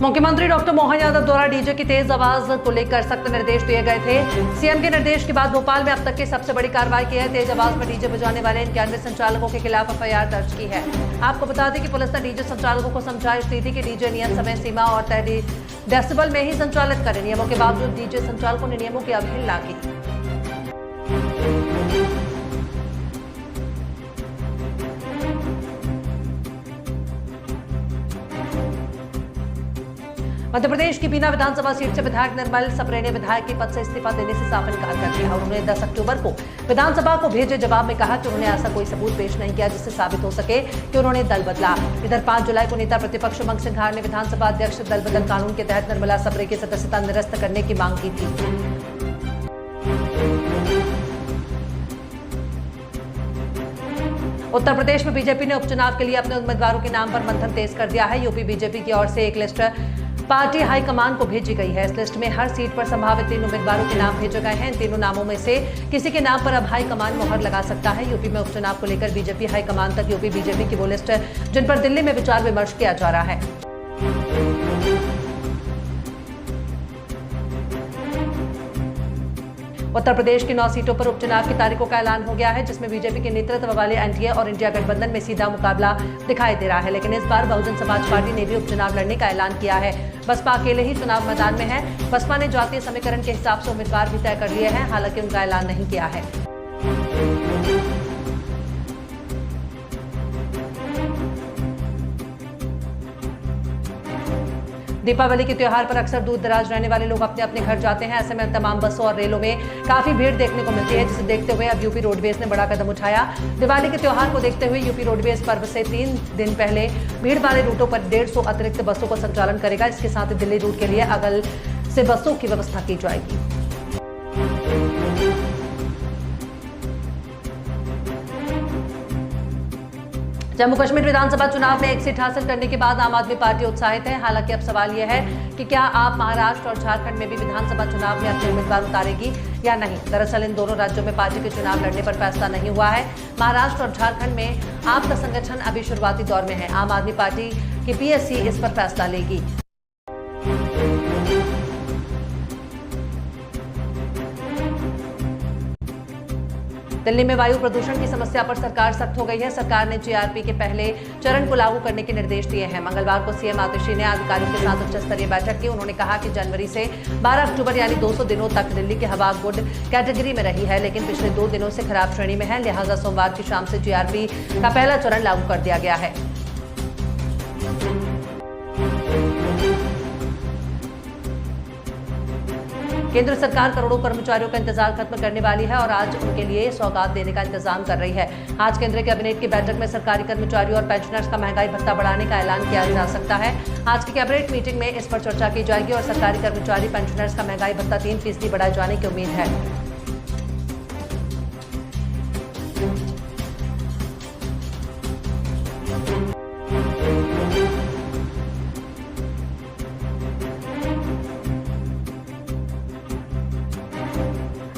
मुख्यमंत्री डॉक्टर मोहन यादव द्वारा डीजे की तेज आवाज को लेकर सख्त निर्देश दिए गए थे। सीएम के निर्देश के बाद भोपाल में अब तक की सबसे बड़ी कार्रवाई की है। तेज आवाज में डीजे बजाने वाले 91 संचालकों के खिलाफ एफआईआर दर्ज की है। आपको बता दें कि पुलिस ने डीजे संचालकों को समझाई स्थिति की डीजे नियम समय सीमा और तय डेसिबल में ही संचालित करें। नियमों के बावजूद डीजे संचालकों ने नियमों की अवहेलना की। मध्य प्रदेश की बीना विधानसभा सीट से विधायक निर्मल सप्रे ने विधायक के पद से इस्तीफा देने से साफ इनकार कर दिया। उन्होंने 10 अक्टूबर को विधानसभा को भेजे जवाब में कहा कि उन्होंने ऐसा कोई सबूत पेश नहीं किया जिससे साबित हो सके कि उन्होंने दल बदला। इधर 5 जुलाई को नेता प्रतिपक्ष उमंग सिंघार ने विधानसभा अध्यक्ष दल बदल कानून के तहत निर्मला सप्रे की सदस्यता निरस्त करने की मांग की थी। उत्तर प्रदेश में बीजेपी ने उपचुनाव के लिए अपने उम्मीदवारों के नाम पर मंथन तेज कर दिया है। यूपी बीजेपी की ओर से एक लिस्ट पार्टी हाईकमान को भेजी गई है। इस लिस्ट में हर सीट पर संभावित 3 उम्मीदवारों के नाम भेजे गए हैं। इन तीनों नामों में से किसी के नाम पर अब हाईकमान मोहर लगा सकता है। यूपी में उपचुनाव को लेकर बीजेपी हाईकमान तक यूपी बीजेपी की वो लिस्ट जिन पर दिल्ली में विचार विमर्श किया जा रहा है। उत्तर प्रदेश की 9 सीटों पर उपचुनाव की तारीखों का ऐलान हो गया है, जिसमें बीजेपी के नेतृत्व वाले एनडीए और इंडिया गठबंधन में सीधा मुकाबला दिखाई दे रहा है। लेकिन इस बार बहुजन समाज पार्टी ने भी उपचुनाव लड़ने का ऐलान किया है। बसपा अकेले ही चुनाव मैदान में है। बसपा ने जातीय समीकरण के हिसाब से उम्मीदवार भी तय कर लिए हैं, हालांकि उनका ऐलान नहीं किया है। दीपावली के त्योहार पर अक्सर दूर दराज रहने वाले लोग अपने अपने घर जाते हैं। ऐसे में तमाम बसों और रेलों में काफी भीड़ देखने को मिलती है, जिसे देखते हुए अब यूपी रोडवेज ने बड़ा कदम उठाया। दिवाली के त्योहार को देखते हुए यूपी रोडवेज पर्व से 3 दिन पहले भीड़ वाले रूटों पर 150 अतिरिक्त बसों का संचालन करेगा। इसके साथ ही दिल्ली रूट के लिए अगल से बसों की व्यवस्था की जाएगी। जम्मू कश्मीर विधानसभा चुनाव में एक सीट हासिल करने के बाद आम आदमी पार्टी उत्साहित है। हालांकि अब सवाल यह है कि क्या आप महाराष्ट्र और झारखंड में भी विधानसभा चुनाव में अपने उम्मीदवार उतारेगी या नहीं। दरअसल इन दोनों राज्यों में पार्टी के चुनाव लड़ने पर फैसला नहीं हुआ है। महाराष्ट्र और झारखंड में आपका संगठन अभी शुरुआती दौर में है। आम आदमी पार्टी की पीएससी इस पर फैसला लेगी। दिल्ली में वायु प्रदूषण की समस्या पर सरकार सख्त हो गई है। सरकार ने जीआरपी के पहले चरण को लागू करने के निर्देश दिए हैं। मंगलवार को सीएम आतिशी ने अधिकारियों के साथ उच्च स्तरीय बैठक की। उन्होंने कहा कि जनवरी से 12 अक्टूबर यानी 200 दिनों तक दिल्ली की हवा गुड कैटेगरी में रही है, लेकिन पिछले 2 दिनों से खराब श्रेणी में है। लिहाजा सोमवार की शाम से जीआरपी का पहला चरण लागू कर दिया गया है। केंद्र सरकार करोड़ों कर्मचारियों का इंतजार खत्म करने वाली है और आज उनके लिए सौगात देने का इंतजाम कर रही है। आज केंद्रीय कैबिनेट की बैठक में सरकारी कर्मचारियों और पेंशनर्स का महंगाई भत्ता बढ़ाने का ऐलान किया जा सकता है। आज की कैबिनेट मीटिंग में इस पर चर्चा की जाएगी और सरकारी कर्मचारी पेंशनर्स का महंगाई भत्ता 3% बढ़ाए जाने की उम्मीद है।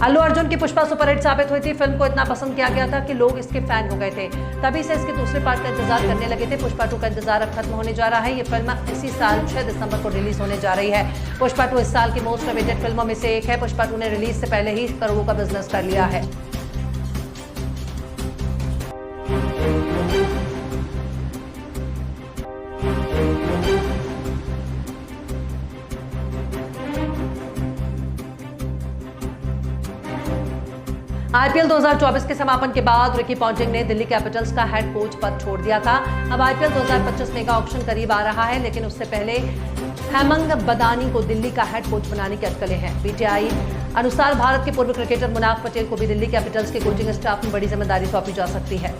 अल्लू अर्जुन की पुष्पा सुपरहिट साबित हुई थी। फिल्म को इतना पसंद किया गया था कि लोग इसके फैन हो गए थे। तभी से इसके दूसरे पार्ट का इंतजार करने लगे थे। पुष्पा 2 का इंतजार अब खत्म होने जा रहा है। ये फिल्म इसी साल 6 दिसंबर को रिलीज होने जा रही है। पुष्पा 2 इस साल की मोस्ट अवेटेड फिल्मों में से एक है। पुष्पा 2 ने रिलीज से पहले ही करोड़ों का बिजनेस कर लिया है। आईपीएल 2024 के समापन के बाद रिकी पॉन्टिंग ने दिल्ली कैपिटल्स का हेड कोच पद छोड़ दिया था। अब आईपीएल 2025 मेगा ऑक्शन करीब आ रहा है, लेकिन उससे पहले हेमंग बदानी को दिल्ली का हेड कोच बनाने की अटकलें हैं। पीटीआई अनुसार भारत के पूर्व क्रिकेटर मुनाफ पटेल को भी दिल्ली कैपिटल्स के कोचिंग स्टाफ में बड़ी जिम्मेदारी सौंपी जा सकती है।